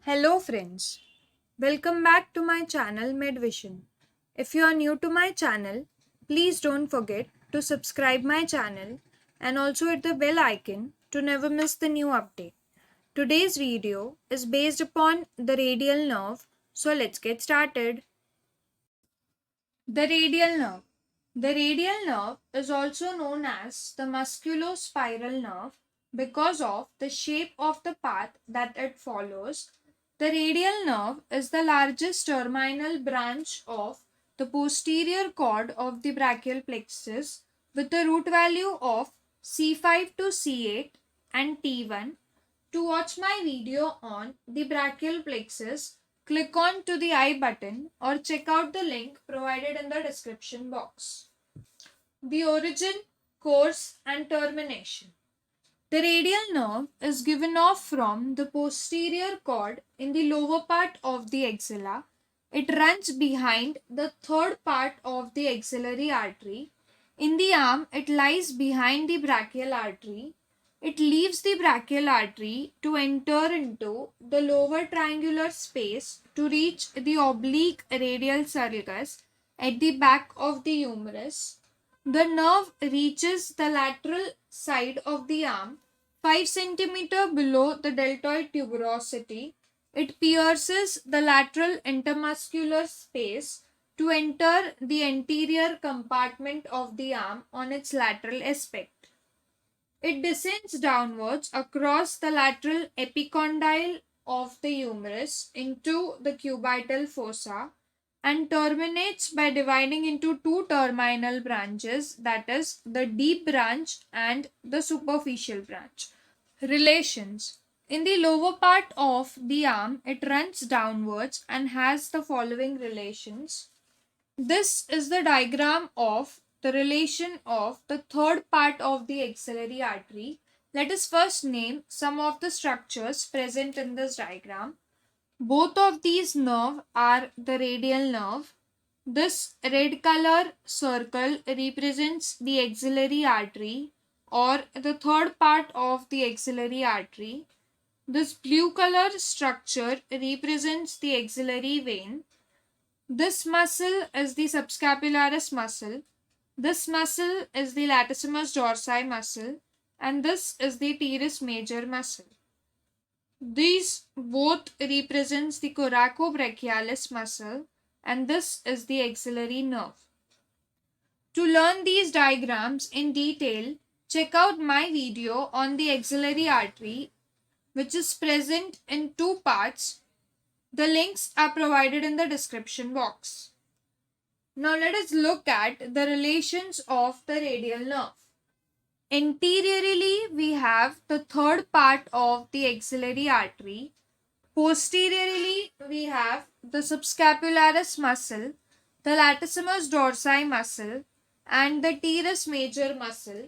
Hello friends, welcome back to my channel MedVision. If you are new to my channel, please don't forget to subscribe my channel and also hit the bell icon to never miss the new update. Today's video is based upon the radial nerve, so let's get started. The radial nerve. The radial nerve is also known as the musculospiral nerve because of the shape of the path that it follows. The radial nerve is the largest terminal branch of the posterior cord of the brachial plexus with a root value of C5 to C8 and T1. To watch my video on the brachial plexus, click on to the I button or check out the link provided in the description box. The origin, course and termination. The radial nerve is given off from the posterior cord in the lower part of the axilla. It runs behind the third part of the axillary artery. In the arm, it lies behind the brachial artery. It leaves the brachial artery to enter into the lower triangular space to reach the oblique radial sulcus at the back of the humerus. The nerve reaches the lateral side of the arm 5 cm below the deltoid tuberosity. It pierces the lateral intermuscular space to enter the anterior compartment of the arm on its lateral aspect. It descends downwards across the lateral epicondyle of the humerus into the cubital fossa and terminates by dividing into two terminal branches, that is, the deep branch and the superficial branch. Relations. In the lower part of the arm, it runs downwards and has the following relations. This is the diagram of the relation of the third part of the axillary artery. Let us first name some of the structures present in this diagram. Both of these nerves are the radial nerve. This red color circle represents the axillary artery or the third part of the axillary artery. This blue color structure represents the axillary vein. This muscle is the subscapularis muscle. This muscle is the latissimus dorsi muscle, and this is the teres major muscle. These both represents the coracobrachialis muscle, and this is the axillary nerve. To learn these diagrams in detail, check out my video on the axillary artery, which is present in two parts. The links are provided in the description box. Now let us look at the relations of the radial nerve. Anteriorly, we have the third part of the axillary artery. Posteriorly, we have the subscapularis muscle, the latissimus dorsi muscle, and the teres major muscle.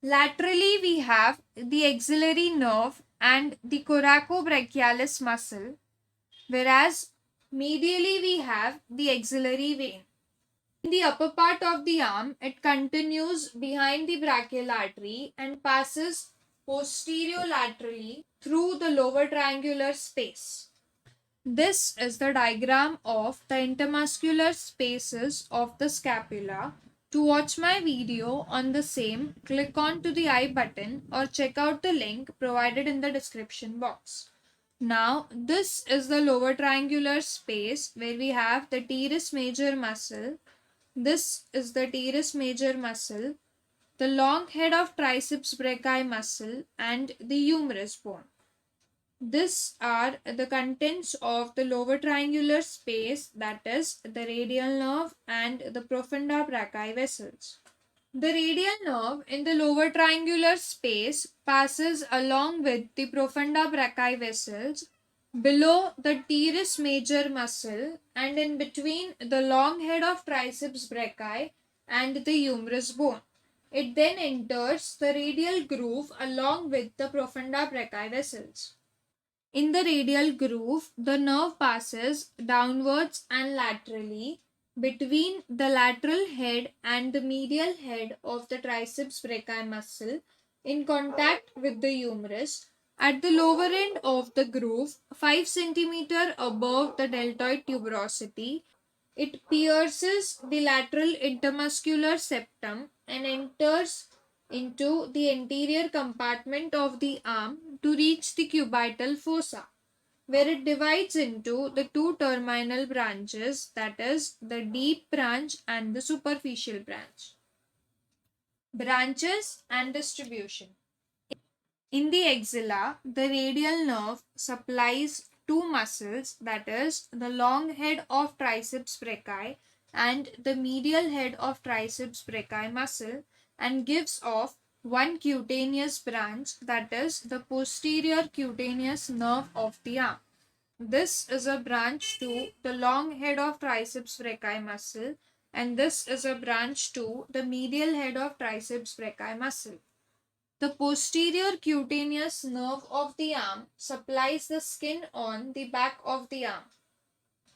Laterally, we have the axillary nerve and the coracobrachialis muscle, whereas medially we have the axillary vein. In the upper part of the arm, it continues behind the brachial artery and passes posterolaterally through the lower triangular space. This is the diagram of the intermuscular spaces of the scapula. To watch my video on the same, click on to the I button or check out the link provided in the description box. Now, this is the lower triangular space where we have the teres major muscle. This is the teres major muscle, the long head of triceps brachii muscle, and the humerus bone. These are the contents of the lower triangular space, that is, the radial nerve and the profunda brachii vessels. The radial nerve in the lower triangular space passes along with the profunda brachii vessels below the teres major muscle and in between the long head of triceps brachii and the humerus bone. It then enters the radial groove along with the profunda brachii vessels. In the radial groove, the nerve passes downwards and laterally between the lateral head and the medial head of the triceps brachii muscle in contact with the humerus. At the lower end of the groove, 5 centimeter above the deltoid tuberosity, it pierces the lateral intermuscular septum and enters into the anterior compartment of the arm to reach the cubital fossa, where it divides into the two terminal branches, that is, the deep branch and the superficial branch. Branches and distribution. In the axilla, the radial nerve supplies two muscles, that is, the long head of triceps brachii and the medial head of triceps brachii muscle, and gives off one cutaneous branch, that is, the posterior cutaneous nerve of the arm. This is a branch to the long head of triceps brachii muscle, and this is a branch to the medial head of triceps brachii muscle. The posterior cutaneous nerve of the arm supplies the skin on the back of the arm.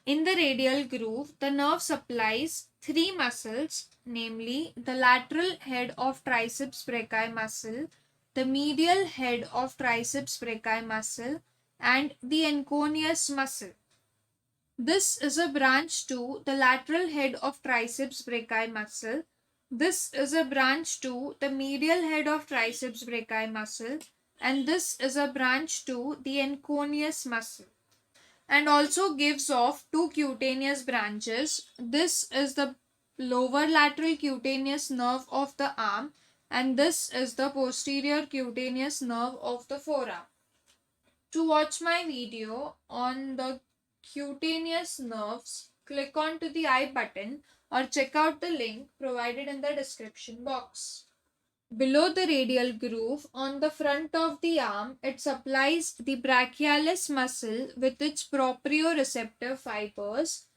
In the radial groove, the nerve supplies three muscles, namely the lateral head of triceps brachii muscle, the medial head of triceps brachii muscle, and the anconeus muscle. This is a branch to the lateral head of triceps brachii muscle. This is a branch to the medial head of triceps brachii muscle, and this is a branch to the anconeus muscle, and also gives off two cutaneous branches. This is the lower lateral cutaneous nerve of the arm, and this is the posterior cutaneous nerve of the forearm. To watch my video on the cutaneous nerves, click on to the I button or check out the link provided in the description box. Below the radial groove on the front of the arm, it supplies the brachialis muscle with its proprioceptive fibers,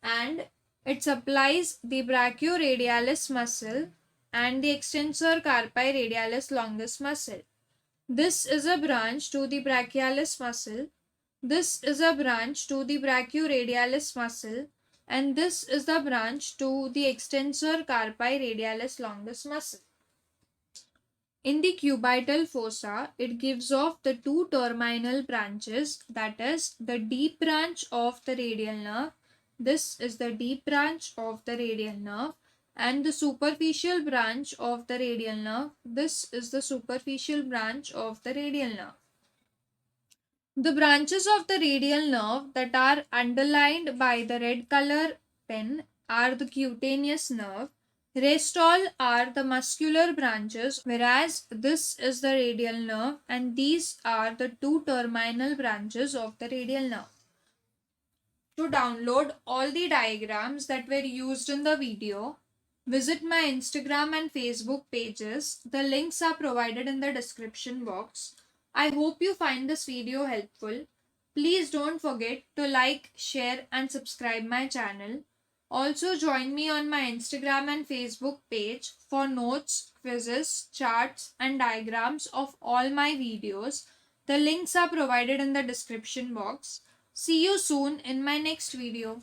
and it supplies the brachioradialis muscle and the extensor carpi radialis longus muscle. This is a branch to the brachialis muscle. This is a branch to the brachioradialis muscle, and this is the branch to the extensor carpi radialis longus muscle. In the cubital fossa, it gives off the two terminal branches, that is, the deep branch of the radial nerve. This is the deep branch of the radial nerve, and the superficial branch of the radial nerve. This is the superficial branch of the radial nerve. The branches of the radial nerve that are underlined by the red color pen are the cutaneous nerve. Rest all are the muscular branches, whereas this is the radial nerve and these are the two terminal branches of the radial nerve. To download all the diagrams that were used in the video, visit my Instagram and Facebook pages. The links are provided in the description box. I hope you find this video helpful. Please don't forget to like, share and subscribe my channel. Also join me on my Instagram and Facebook page for notes, quizzes, charts and diagrams of all my videos. The links are provided in the description box. See you soon in my next video.